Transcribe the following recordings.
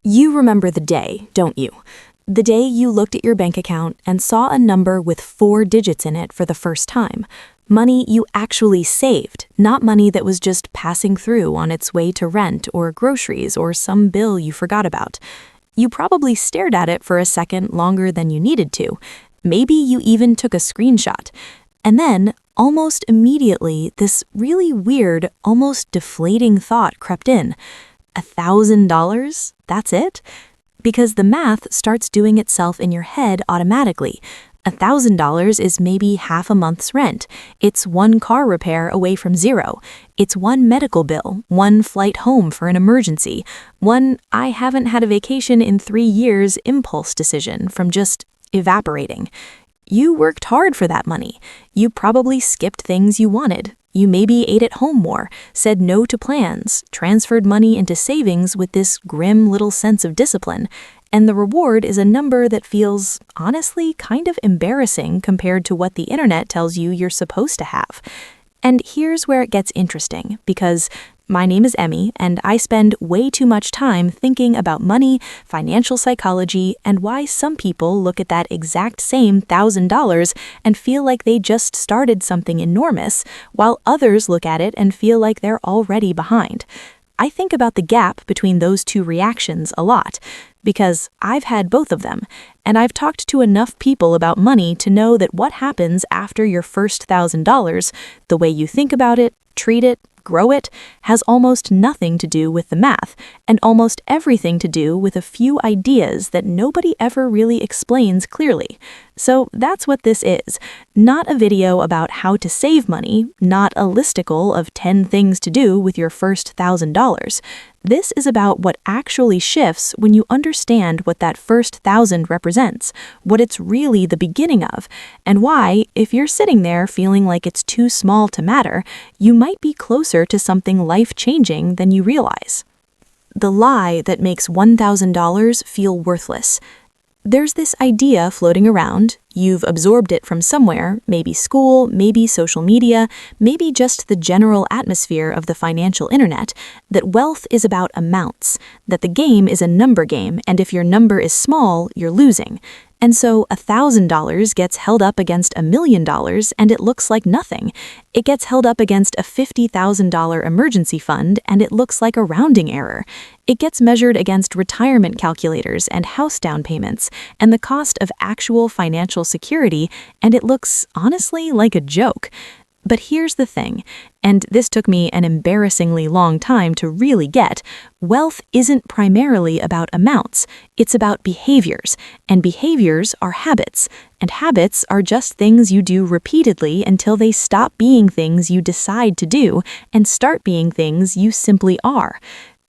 You remember the day, don't you? The day you looked at your bank account and saw a number with 4 digits in it for the first time. Money you actually saved, not money that was just passing through on its way to rent or groceries or some bill you forgot about. You probably stared at it for a second longer than you needed to. Maybe you even took a screenshot. And then, almost immediately, this really weird, almost deflating thought crept in. $1,000? That's it? Because the math starts doing itself in your head automatically. $1,000 is maybe half a month's rent. It's one car repair away from zero. It's one medical bill, one flight home for an emergency, one I haven't had a vacation in 3 years impulse decision from just evaporating. You worked hard for that money. You probably skipped things you wanted. You maybe ate at home more, said no to plans, transferred money into savings with this grim little sense of discipline, and the reward is a number that feels, honestly, kind of embarrassing compared to what the internet tells you you're supposed to have. And here's where it gets interesting, because my name is Emmy, and I spend way too much time thinking about money, financial psychology, and why some people look at that exact same $1,000 and feel like they just started something enormous, while others look at it and feel like they're already behind. I think about the gap between those two reactions a lot, because I've had both of them, and I've talked to enough people about money to know that what happens after your first $1,000, the way you think about it, treat it, grow it, has almost nothing to do with the math, and almost everything to do with a few ideas that nobody ever really explains clearly. So that's what this is. Not a video about how to save money, not a listicle of 10 things to do with your first $1,000. This is about what actually shifts when you understand what that first 1,000 represents, what it's really the beginning of, and why, if you're sitting there feeling like it's too small to matter, you might be closer to something life-changing than you realize. The lie that makes $1,000 feel worthless. There's this idea floating around, you've absorbed it from somewhere, maybe school, maybe social media, maybe just the general atmosphere of the financial internet, that wealth is about amounts, that the game is a number game, and if your number is small, you're losing. And so $1,000 gets held up against $1 million and it looks like nothing. It gets held up against a $50,000 emergency fund and it looks like a rounding error. It gets measured against retirement calculators and house down payments and the cost of actual financial security, and it looks, honestly, like a joke. But here's the thing, and this took me an embarrassingly long time to really get, wealth isn't primarily about amounts, it's about behaviors, and behaviors are habits, and habits are just things you do repeatedly until they stop being things you decide to do and start being things you simply are.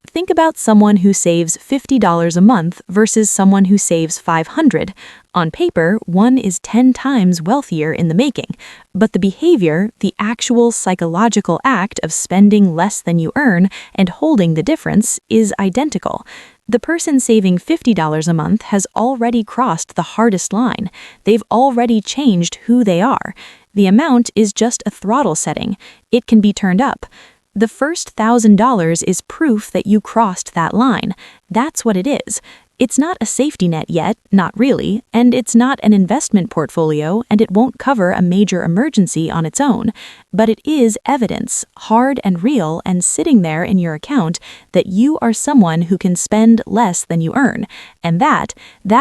Think about someone who saves $50 a month versus someone who saves $500. On paper, one is 10 times wealthier in the making, but the behavior, the actual psychological act of spending less than you earn and holding the difference, is identical. The person saving $50 a month has already crossed the hardest line. They've already changed who they are. The amount is just a throttle setting. It can be turned up. The first $1,000 is proof that you crossed that line. That's what it is. It's not a safety net yet, not really, and it's not an investment portfolio, and it won't cover a major emergency on its own. But it is evidence, hard and real and sitting there in your account, that you are someone who can spend less than you earn. And that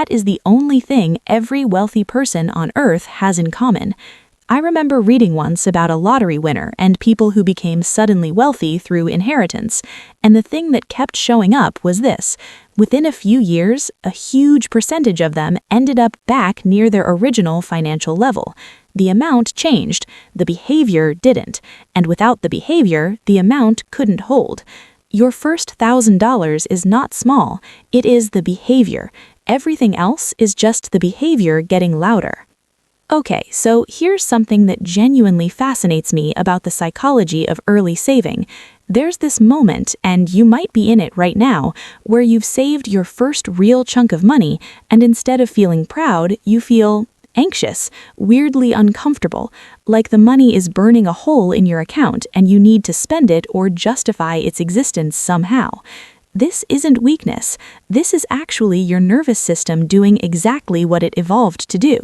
is the only thing every wealthy person on earth has in common. I remember reading once about a lottery winner and people who became suddenly wealthy through inheritance, and the thing that kept showing up was this. Within a few years, a huge percentage of them ended up back near their original financial level. The amount changed, the behavior didn't, and without the behavior, the amount couldn't hold. Your first $1,000 is not small, it is the behavior. Everything else is just the behavior getting louder. Okay, so here's something that genuinely fascinates me about the psychology of early saving. There's this moment, and you might be in it right now, where you've saved your first real chunk of money, and instead of feeling proud, you feel anxious, weirdly uncomfortable, like the money is burning a hole in your account and you need to spend it or justify its existence somehow. This isn't weakness. This is actually your nervous system doing exactly what it evolved to do.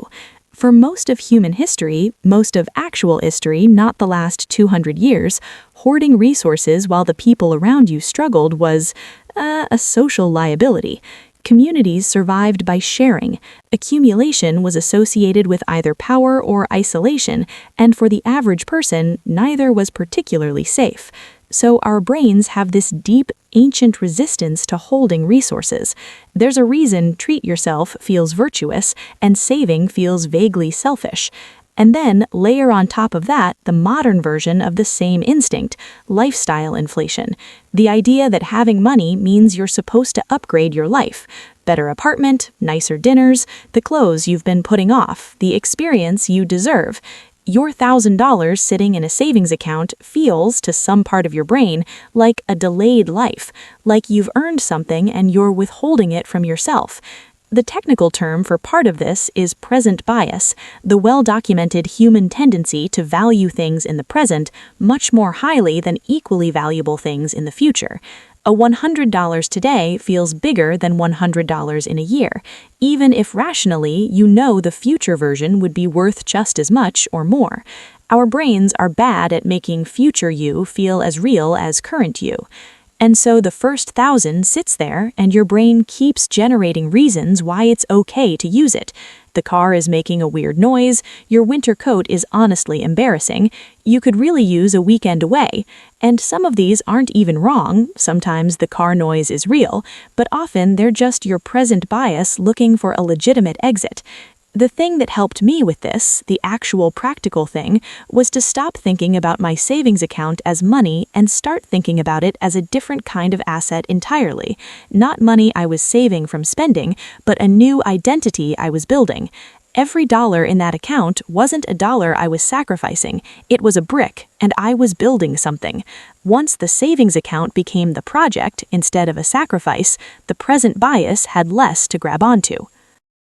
For most of human history, most of actual history, not the last 200 years, hoarding resources while the people around you struggled was a social liability. Communities survived by sharing. Accumulation was associated with either power or isolation, and for the average person, neither was particularly safe. So our brains have this deep, ancient resistance to holding resources. There's a reason treat yourself feels virtuous and saving feels vaguely selfish. And then layer on top of that the modern version of the same instinct, lifestyle inflation. The idea that having money means you're supposed to upgrade your life. Better apartment, nicer dinners, the clothes you've been putting off, the experience you deserve. Your $1,000 sitting in a savings account feels, to some part of your brain, like a delayed life, like you've earned something and you're withholding it from yourself. The technical term for part of this is present bias, the well-documented human tendency to value things in the present much more highly than equally valuable things in the future. A $100 today feels bigger than $100 in a year, even if rationally you know the future version would be worth just as much or more. Our brains are bad at making future you feel as real as current you. And so the first 1,000 sits there and your brain keeps generating reasons why it's okay to use it. The car is making a weird noise, your winter coat is honestly embarrassing, you could really use a weekend away. And some of these aren't even wrong, sometimes the car noise is real, but often they're just your present bias looking for a legitimate exit. The thing that helped me with this, the actual practical thing, was to stop thinking about my savings account as money and start thinking about it as a different kind of asset entirely. Not money I was saving from spending, but a new identity I was building. Every dollar in that account wasn't a dollar I was sacrificing, it was a brick, and I was building something. Once the savings account became the project instead of a sacrifice, the present bias had less to grab onto.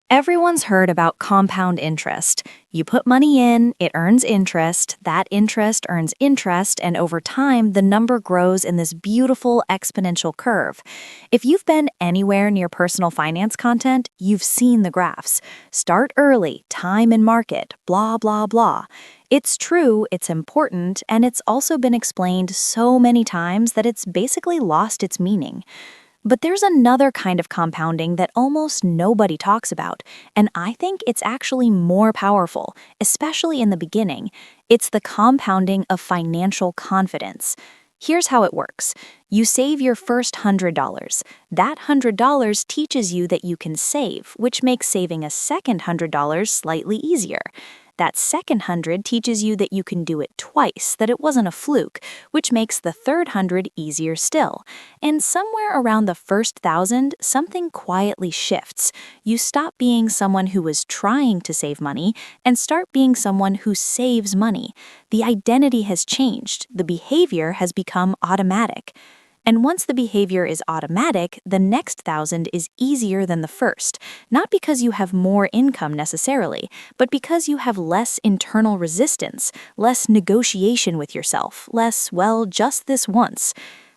Everyone's heard about compound interest. You put money in, it earns interest, that interest earns interest, and over time, the number grows in this beautiful exponential curve. If you've been anywhere near personal finance content, you've seen the graphs. Start early, time and market, blah, blah, blah. It's true, it's important, and it's also been explained so many times that it's basically lost its meaning. But there's another kind of compounding that almost nobody talks about, and I think it's actually more powerful, especially in the beginning. It's the compounding of financial confidence. Here's how it works. You save your first $100. That $100 teaches you that you can save, which makes saving a second $100 slightly easier. That second 100 teaches you that you can do it twice, that it wasn't a fluke, which makes the third 100 easier still. And somewhere around the first 1,000, something quietly shifts. You stop being someone who is trying to save money and start being someone who saves money. The identity has changed. The behavior has become automatic. And once the behavior is automatic, the next 1,000 is easier than the first, not because you have more income necessarily, but because you have less internal resistance, less negotiation with yourself, less, well, just this once.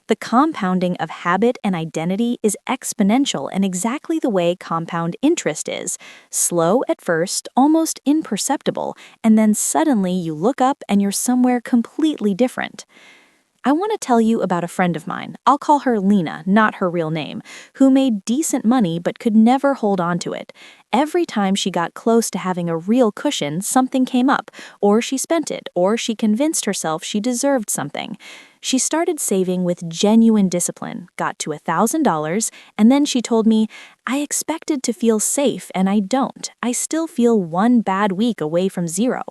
The compounding of habit and identity is exponential in exactly the way compound interest is. Slow at first, almost imperceptible, and then suddenly you look up and you're somewhere completely different. I want to tell you about a friend of mine, I'll call her Lena, not her real name, who made decent money but could never hold on to it. Every time she got close to having a real cushion, something came up, or she spent it, or she convinced herself she deserved something. She started saving with genuine discipline, got to $1,000, and then she told me, I expected to feel safe and I don't. I still feel one bad week away from zero.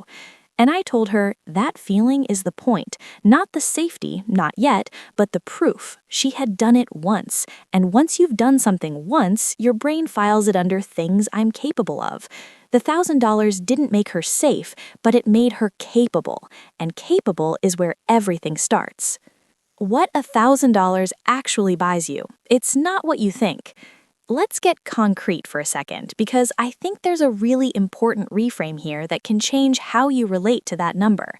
And I told her that feeling is the point, not the safety, not yet, but the proof. She had done it once, and once you've done something once, your brain files it under things I'm capable of. The $1,000 didn't make her safe, but it made her capable, and capable is where everything starts. What $1,000 actually buys you, it's not what you think. Let's get concrete for a second, because I think there's a really important reframe here that can change how you relate to that number.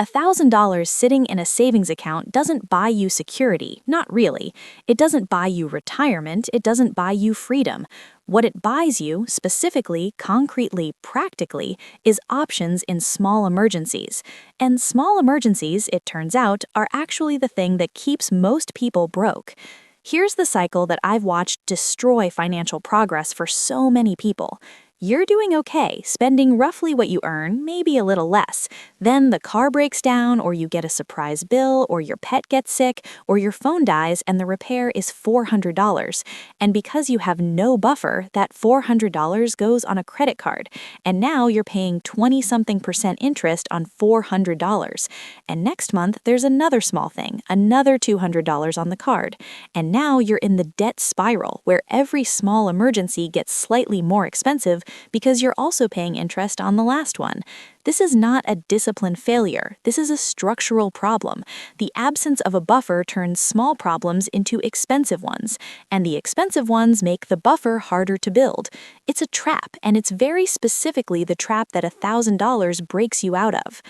$1,000 sitting in a savings account doesn't buy you security, not really. It doesn't buy you retirement, it doesn't buy you freedom. What it buys you, specifically, concretely, practically, is options in small emergencies. And small emergencies, it turns out, are actually the thing that keeps most people broke. Here's the cycle that I've watched destroy financial progress for so many people. You're doing okay, spending roughly what you earn, maybe a little less. Then the car breaks down, or you get a surprise bill, or your pet gets sick, or your phone dies and the repair is $400. And because you have no buffer, that $400 goes on a credit card. And now you're paying 20-something% interest on $400. And next month, there's another small thing, another $200 on the card. And now you're in the debt spiral, where every small emergency gets slightly more expensive because you're also paying interest on the last one. This is not a discipline failure. This is a structural problem. The absence of a buffer turns small problems into expensive ones, and the expensive ones make the buffer harder to build. It's a trap, and it's very specifically the trap that $1,000 breaks you out of.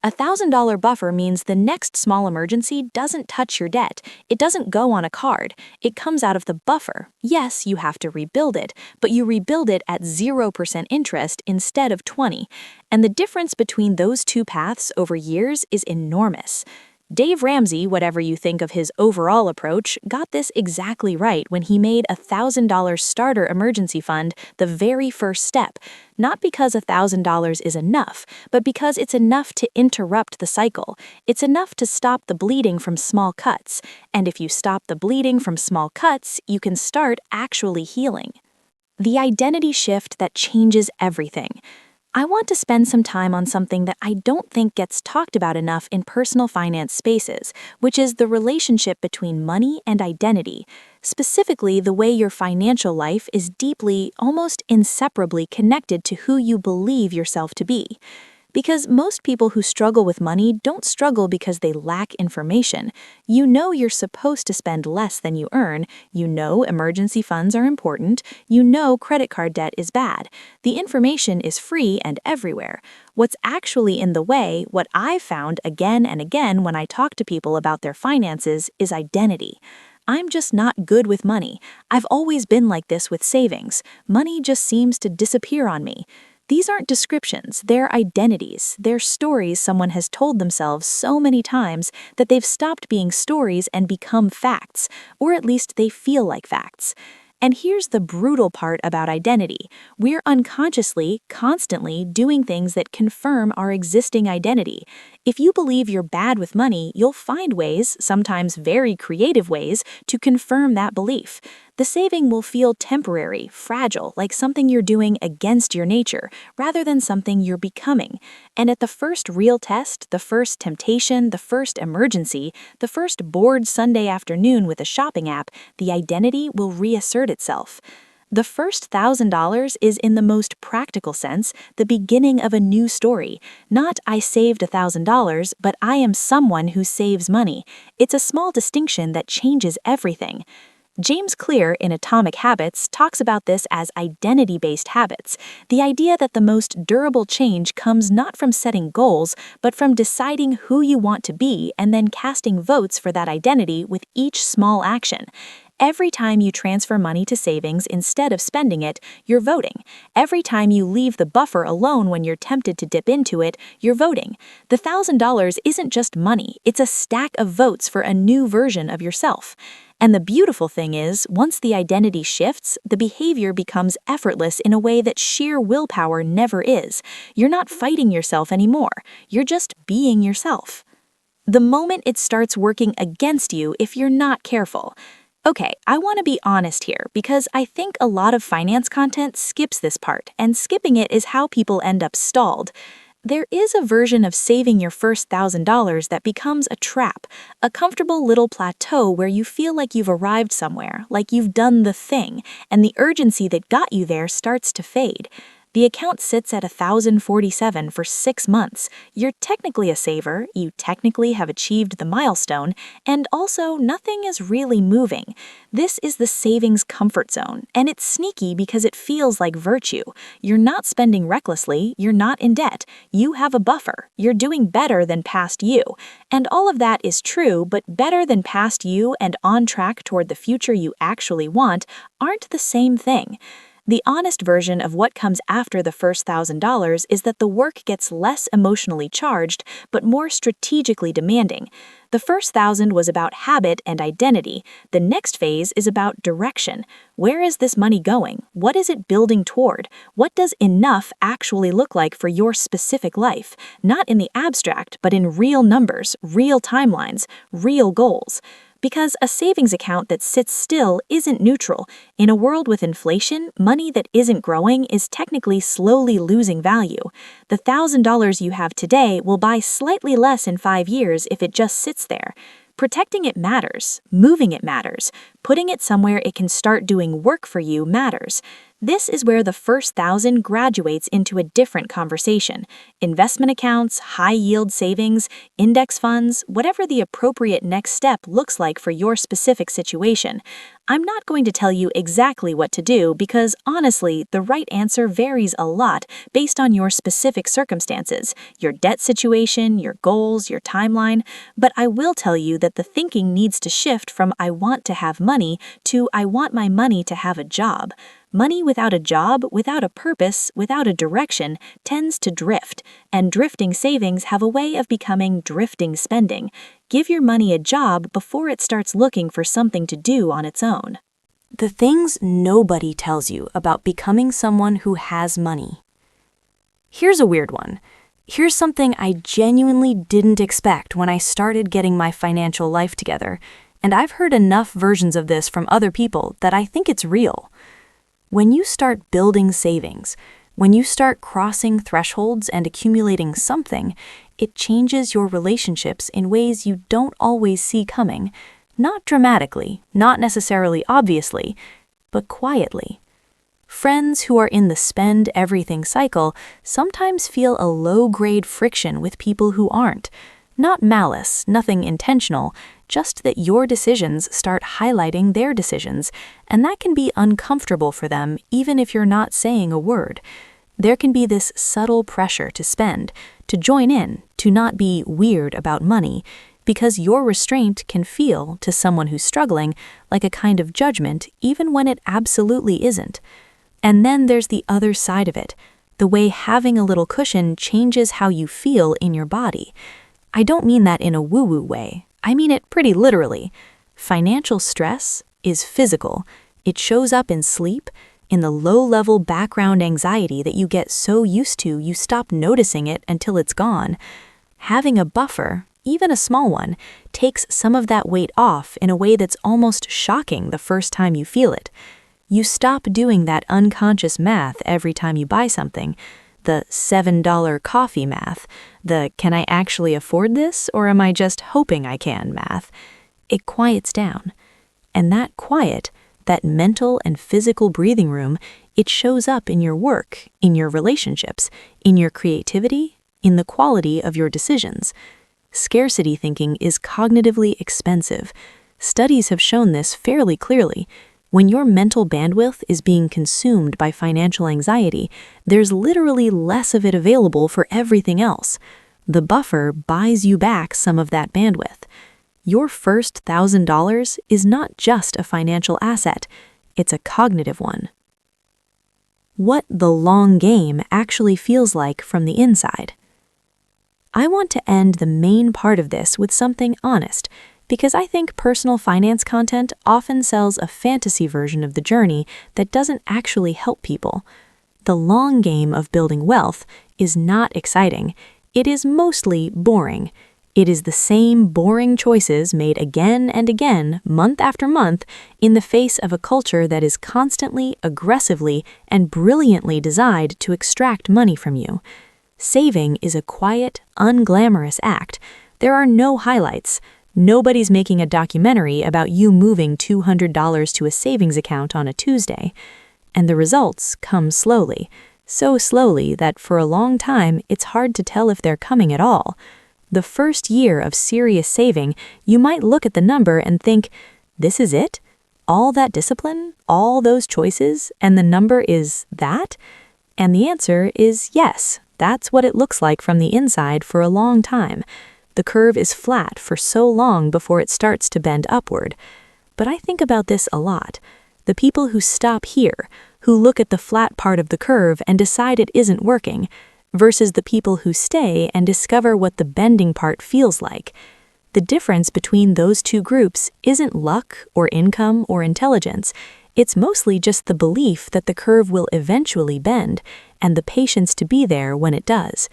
$1,000 buffer means the next small emergency doesn't touch your debt. It doesn't go on a card. It comes out of the buffer. Yes, you have to rebuild it, but you rebuild it at 0% interest instead of 20. And the difference between those two paths over years is enormous. Dave Ramsey, whatever you think of his overall approach, got this exactly right when he made a $1,000 starter emergency fund the very first step, not because $1,000 is enough, but because it's enough to interrupt the cycle. It's enough to stop the bleeding from small cuts, and if you stop the bleeding from small cuts, you can start actually healing. The identity shift that changes everything. I want to spend some time on something that I don't think gets talked about enough in personal finance spaces, which is the relationship between money and identity, specifically the way your financial life is deeply, almost inseparably connected to who you believe yourself to be. Because most people who struggle with money don't struggle because they lack information. You know you're supposed to spend less than you earn, you know emergency funds are important, you know credit card debt is bad. The information is free and everywhere. What's actually in the way, what I've found again and again when I talk to people about their finances, is identity. I'm just not good with money. I've always been like this with savings. Money just seems to disappear on me. These aren't descriptions, they're identities. They're stories someone has told themselves so many times that they've stopped being stories and become facts, or at least they feel like facts. And here's the brutal part about identity. We're unconsciously, constantly doing things that confirm our existing identity. If you believe you're bad with money, you'll find ways, sometimes very creative ways, to confirm that belief. The saving will feel temporary, fragile, like something you're doing against your nature, rather than something you're becoming. And at the first real test, the first temptation, the first emergency, the first bored Sunday afternoon with a shopping app, the identity will reassert itself. The first $1,000 is, in the most practical sense, the beginning of a new story. Not I saved $1,000, but I am someone who saves money. It's a small distinction that changes everything. James Clear in Atomic Habits talks about this as identity-based habits, the idea that the most durable change comes not from setting goals, but from deciding who you want to be and then casting votes for that identity with each small action. Every time you transfer money to savings instead of spending it, you're voting. Every time you leave the buffer alone when you're tempted to dip into it, you're voting. The $1,000 isn't just money, it's a stack of votes for a new version of yourself. And the beautiful thing is, once the identity shifts, the behavior becomes effortless in a way that sheer willpower never is. You're not fighting yourself anymore, you're just being yourself. The moment it starts working against you if you're not careful. Okay, I want to be honest here because I think a lot of finance content skips this part, and skipping it is how people end up stalled. There is a version of saving your first $1,000 that becomes a trap, a comfortable little plateau where you feel like you've arrived somewhere, like you've done the thing, and the urgency that got you there starts to fade. The account sits at 1,047 for 6 months. You're technically a saver, you technically have achieved the milestone, and also nothing is really moving. This is the savings comfort zone, and it's sneaky because it feels like virtue. You're not spending recklessly, you're not in debt, you have a buffer, you're doing better than past you. And all of that is true, but better than past you and on track toward the future you actually want aren't the same thing. The honest version of what comes after the first $1,000 is that the work gets less emotionally charged, but more strategically demanding. The first 1,000 was about habit and identity. The next phase is about direction. Where is this money going? What is it building toward? What does enough actually look like for your specific life? Not in the abstract, but in real numbers, real timelines, real goals. Because a savings account that sits still isn't neutral. In a world with inflation, money that isn't growing is technically slowly losing value. The $1,000 you have today will buy slightly less in 5 years if it just sits there. Protecting it matters, moving it matters, putting it somewhere it can start doing work for you matters. This is where the first 1,000 graduates into a different conversation. Investment accounts, high-yield savings, index funds, whatever the appropriate next step looks like for your specific situation. I'm not going to tell you exactly what to do because, honestly, the right answer varies a lot based on your specific circumstances, your debt situation, your goals, your timeline, but I will tell you that the thinking needs to shift from "I want to have money" to "I want my money to have a job." Money without a job, without a purpose, without a direction, tends to drift, and drifting savings have a way of becoming drifting spending. Give your money a job before it starts looking for something to do on its own. The things nobody tells you about becoming someone who has money. Here's a weird one. Here's something I genuinely didn't expect when I started getting my financial life together, and I've heard enough versions of this from other people that I think it's real. When you start building savings, when you start crossing thresholds and accumulating something, it changes your relationships in ways you don't always see coming. Not dramatically, not necessarily obviously, but quietly. Friends who are in the spend everything cycle sometimes feel a low-grade friction with people who aren't. Not malice, nothing intentional, just that your decisions start highlighting their decisions, and that can be uncomfortable for them even if you're not saying a word. There can be this subtle pressure to spend, to join in, to not be weird about money, because your restraint can feel, to someone who's struggling, like a kind of judgment even when it absolutely isn't. And then there's the other side of it, the way having a little cushion changes how you feel in your body. I don't mean that in a woo-woo way. I mean it pretty literally. Financial stress is physical. It shows up in sleep, in the low-level background anxiety that you get so used to you stop noticing it until it's gone. Having a buffer, even a small one, takes some of that weight off in a way that's almost shocking the first time you feel it. You stop doing that unconscious math every time you buy something. The $7 coffee math, the "can I actually afford this or am I just hoping I can" math. It quiets down. And that quiet, that mental and physical breathing room, it shows up in your work, in your relationships, in your creativity, in the quality of your decisions. Scarcity thinking is cognitively expensive. Studies have shown this fairly clearly. When your mental bandwidth is being consumed by financial anxiety, there's literally less of it available for everything else. The buffer buys you back some of that bandwidth. Your first $1,000 is not just a financial asset, it's a cognitive one. What the long game actually feels like from the inside. I want to end the main part of this with something honest, because I think personal finance content often sells a fantasy version of the journey that doesn't actually help people. The long game of building wealth is not exciting. It is mostly boring. It is the same boring choices made again and again, month after month, in the face of a culture that is constantly, aggressively, and brilliantly designed to extract money from you. Saving is a quiet, unglamorous act. There are no highlights. Nobody's making a documentary about you moving $200 to a savings account on a Tuesday. And the results come slowly. so slowly that for a long time it's hard to tell if they're coming at all. The first year of serious saving, you might look at the number and think, this is it? All that discipline, all those choices, and the number is that? And the answer is yes, that's what it looks like from the inside for a long time. The curve is flat for so long before it starts to bend upward. But I think about this a lot. The people who stop here, who look at the flat part of the curve and decide it isn't working, versus the people who stay and discover what the bending part feels like. The difference between those two groups isn't luck or income or intelligence. It's mostly just the belief that the curve will eventually bend and the patience to be there when it does.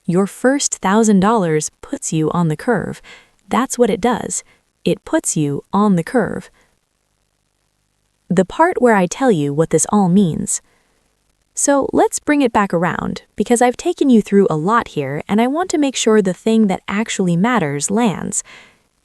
Your first $1,000 puts you on the curve. That's what it does. It puts you on the curve. The part where I tell you what this all means. So let's bring it back around, because I've taken you through a lot here and I want to make sure the thing that actually matters lands.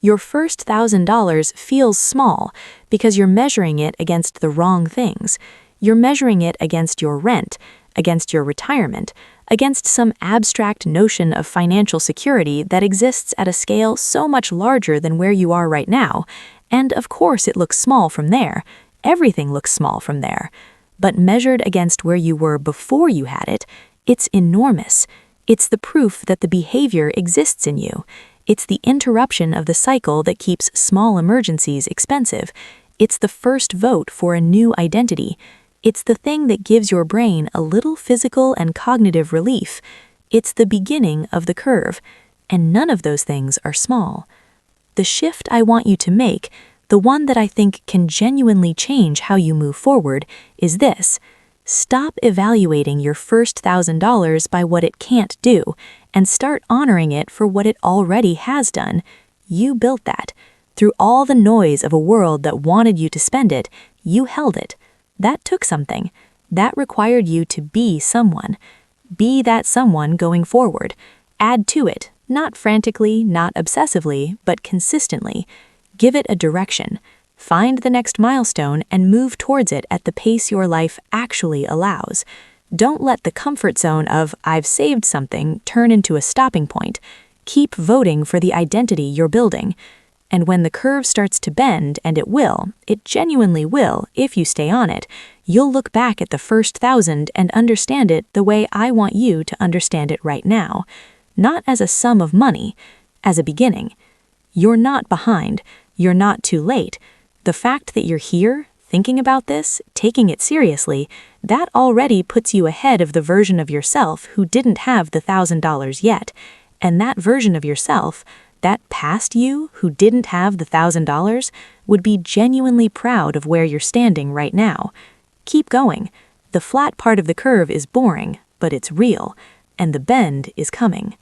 Your first $1,000 feels small because you're measuring it against the wrong things. You're measuring it against your rent, against your retirement, against some abstract notion of financial security that exists at a scale so much larger than where you are right now. And of course it looks small from there. Everything looks small from there. But measured against where you were before you had it, it's enormous. It's the proof that the behavior exists in you. It's the interruption of the cycle that keeps small emergencies expensive. It's the first vote for a new identity. It's the thing that gives your brain a little physical and cognitive relief. It's the beginning of the curve. And none of those things are small. The shift I want you to make, the one that I think can genuinely change how you move forward, is this. Stop evaluating your first $1,000 by what it can't do, and start honoring it for what it already has done. You built that. Through all the noise of a world that wanted you to spend it, you held it. That took something. That required you to be someone. Be that someone going forward. Add to it, not frantically, not obsessively, but consistently. Give it a direction. Find the next milestone and move towards it at the pace your life actually allows. Don't let the comfort zone of "I've saved something" turn into a stopping point. Keep voting for the identity you're building. And when the curve starts to bend, and it genuinely will, if you stay on it, you'll look back at the first 1,000 and understand it the way I want you to understand it right now. Not as a sum of money, as a beginning. You're not behind. You're not too late. The fact that you're here, thinking about this, taking it seriously, that already puts you ahead of the version of yourself who didn't have the $1,000 yet. And that version of yourself, that past you who didn't have the $1,000, would be genuinely proud of where you're standing right now. Keep going. The flat part of the curve is boring, but it's real, and the bend is coming.